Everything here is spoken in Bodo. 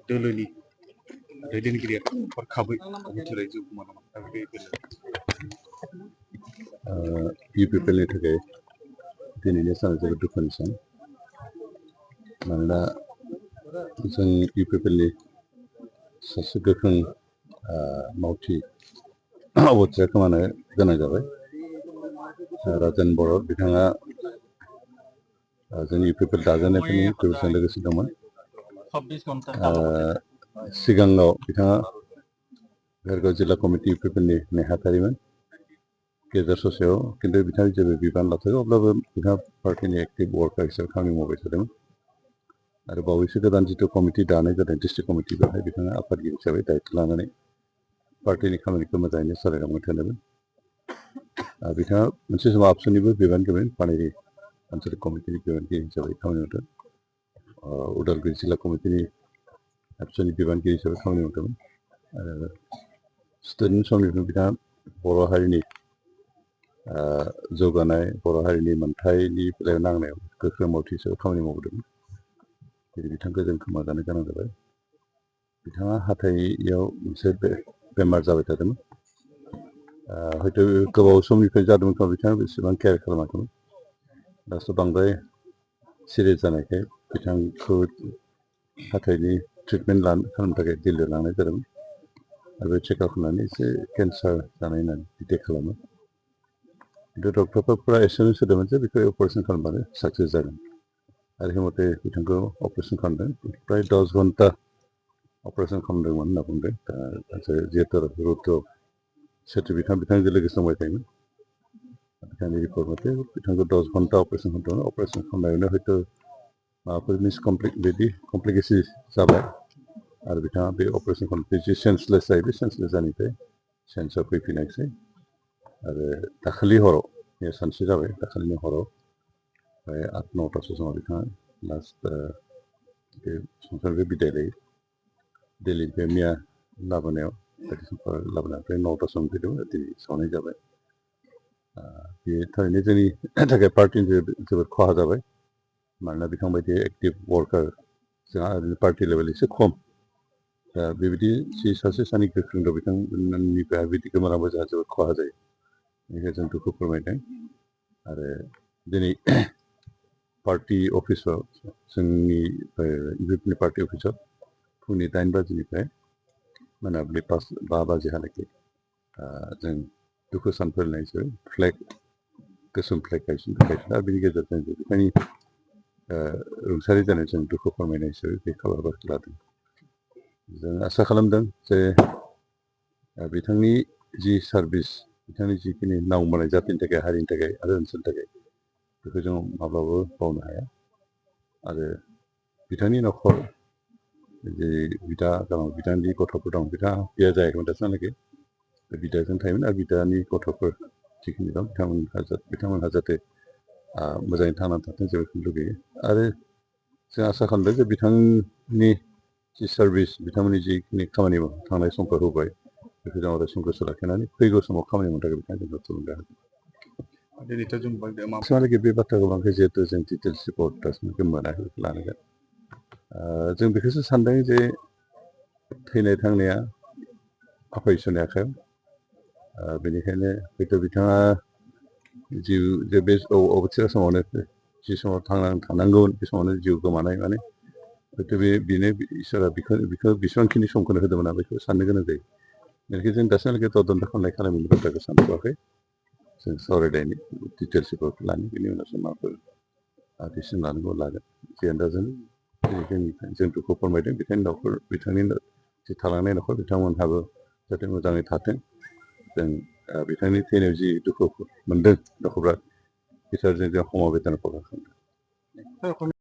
दोलोनि दैदेनगिरिया हरखाबै मिथिलाय जिउ गोमानांगौ दा बे इउपिपिएलनि थाखाय दिनैनि साना जोबोद दुखुनि सान मानोना जों इउपिपिएलनि सासे गोख्रों मावथि अबथिरा खोमानो गोनां जाबाय राजेन बर' बिथाङा जोंनि इउपिपिएल दाजानायफोरनि गोरोबजों लोगोसे दंमोन सिगाङाव बिथाङा भेरगाव जिल्ला कमिटि इउपिपिएलनि नेहाथारिमोन गेजेर ससेयाव खिन्थु बिथाङा जेबो बिबान लाथारो अब्लाबो बिथाङा पार्टिनि एक्टिभ वार्कार हिसाबै खामानि मावबाय थादोंमोन आरो बावैसो गोदान जिथु कमिटि दानाय जादों डिस्ट्रिक्ट कमिटि बेवहाय बिथाङा आफादगिरि हिसाबै दायित्व लानानै पार्टिनि खामानिखौ मोजाङैनो सालायलांबाय थादोंमोन बिथाङा मोनसे समाव आबसुनिबो बिबानगिरिमोन पानेरि आनसलिक कमिटिनि बिबानगिरि हिसाबै खामानि मावदों उदालगुरि जिल्ला कमिटिनि आबसुनि बिबानगिरि हिसाबै खामानि मावदोंमोन आरो स्टुडेन्ट समनिफ्राय बिथाङा बर' हारिनि जौगानाय बर' हारिनि मोनथायनि बेलायाव नांनायाव गोख्रों मावथि हिसाबै खामानि मावबोदोंमोन दिनै बिथांखौ जों खोमाजानो गोनां जाबाय बिथाङा हाथाइयाव मोनसे बेमार जाबाय थादोंमोन हयथ' गोबाव समनिफ्राय जादोंमोन खोमा बिथाङा बेसेबां केयार खालामाखैमोन दासो बांद्राय सिरियास जानायखाय बिथांखौ हाथाइनि ट्रिटमेन्ट खालामनो थाखाय दिल्लीयाव लांनाय जादोंमोन आरो बे चेकआप खालामनानै एसे केन्सार जानाय होननानै डिटेक्ट खालामो खिन्थु डक्टरफोरा एसेनो होदोंमोन जे बेखौ अपारेसन खालामबानो साक्सेस जागोन आरो हेमते बिथांखौ अपारेसन खालामदों प्राय 10 घन्टा अपारेसन खालामदोंमोन होनना बुंदों दा जिहेतु रुद्र सेथु बिथांजों लोगोसे दंबाय थायोमोन बिथांनि रिपर्ट मथे बिथांखौ 10 घन्टा अपारेसन खालामदोंमोन अपारेसन खालामनायावनो हयथ' माबाफोर बिदि कमप्लिकेसन जाबाय आरो बिथाङा बे अपारेसन खालामनाय जि सेन्सलेस जायो बे सेन्सलेस जानायनिफ्राय सेन्सआव फैफिनायसै आरो दाखालि हराव सानसे जाबाय दाखालिनि हराव प्राय 8-9टासो समाव बिथाङा लास्ट बे संसारनिफ्राय बिदाय लायो दिल्लीनिफ्राय मैया लाबोनायाव लाबोनायनिफ्राय 9टा समाव फैदोंमोन दिनै सावनाय जाबाय बेयो थारैनो जोंनि थाखाय पार्टिनि जोबोद खहा जाबाय मानोना बिथांबायदि एक्टिभ वार्कार जोंहा ओरैनो पार्टि लेभेल एसे खम दा बेबायदि जि सासे सानै गोख्रों दं बिथांमोननिफ्राय बिदि गोमानांगौ जोंहा जोबोद खहा जायो बेनिखायनो जों दुखु फोरमायदों आरो दिनै पार्टि अफिसाव जोंनि इउपिपिएलनि पार्टि अफिसाव फुंनि 8 बाजिनिफ्राय मोनाबिलि 5 बाजिहालागै जों दुखु सान फालिनाय हिसाबै गोसोम फ्लेग गायसनदों दा बेनि गेजेरजों बिथांनि रुंसारि जानाय जों दुखु फोरमायनाय हिसाबै बे हाबाफारिखौ लादों जों आसा खालामदों जे बिथांनि जि सार्भिस बिथांनि जिखिनि नावमानाय जातिनि थाखाय हारिनि थाखाय आरो ओनसोलनि थाखाय बेखौ जों माब्लाबाबो बावनो हाया आरो बिथांनि न'खर जे बिथांनि गथ'फोर दं बिथाङा बिया जायाखैमोन दासिमहालागै बिदाजों थायोमोन आरो बिदानि गथ'फोर जिखिनि दं बिथांमोनहा जाहाथे मोजाङै थांनानै थाथों जों बेखौ लुगैयो आरो जों आसा खालामदों जे बिथांनि जि सार्भिस बिथांमोननि जिखिनि खामानि थांनाय समफोर होबाय बेखौ जों अरायसम गोसो लाखिनानै फैगौ समाव खामानि मावनो थाखाय बिथांजों थुलुंगा होगोन दिनैथ' जों दासिमहालागै बे बाथ्राखौ बांद्राय जिहेतु जों डिटेल्स रिपर्ट दासिमबो मोनाखै बेखौ लानांगोन जों बेखौसो सानदों जे थैनाय थांनाया आफा इसोरनि आखायाव बेनिखायनो हयथ' बिथाङा जिउ जे बे अबथिरा समावनो जि समाव थानांगौमोन बे समावनो जिउ गोमानाय माने हयथ' बेनो इसोरा बिखौ बेसेबांखिनि समखौनो होदोंमोन बेखौ साननो गोनां जायो बेनिखायनो जों दासिमहालागै तदन्त खालामनायनि बाथ्राखौ सानथ'वाखै जों सावरायनायनि डिटेल्स रिपर्टखौ लानो बेनि उनावसो माबाफोर डिसिसन लानांगौ लागोन जियानो दा जों दुखु फोरमायदों बिथांनि जि थालांनाय न'खर बिथांमोनहाबो जाहाथे मोजाङै थाथों जों बिथांनि थैनायाव जि दुखु मोनदों न'खरफ्रा बिसोरजों जों समबेदना प्रकास खालामदों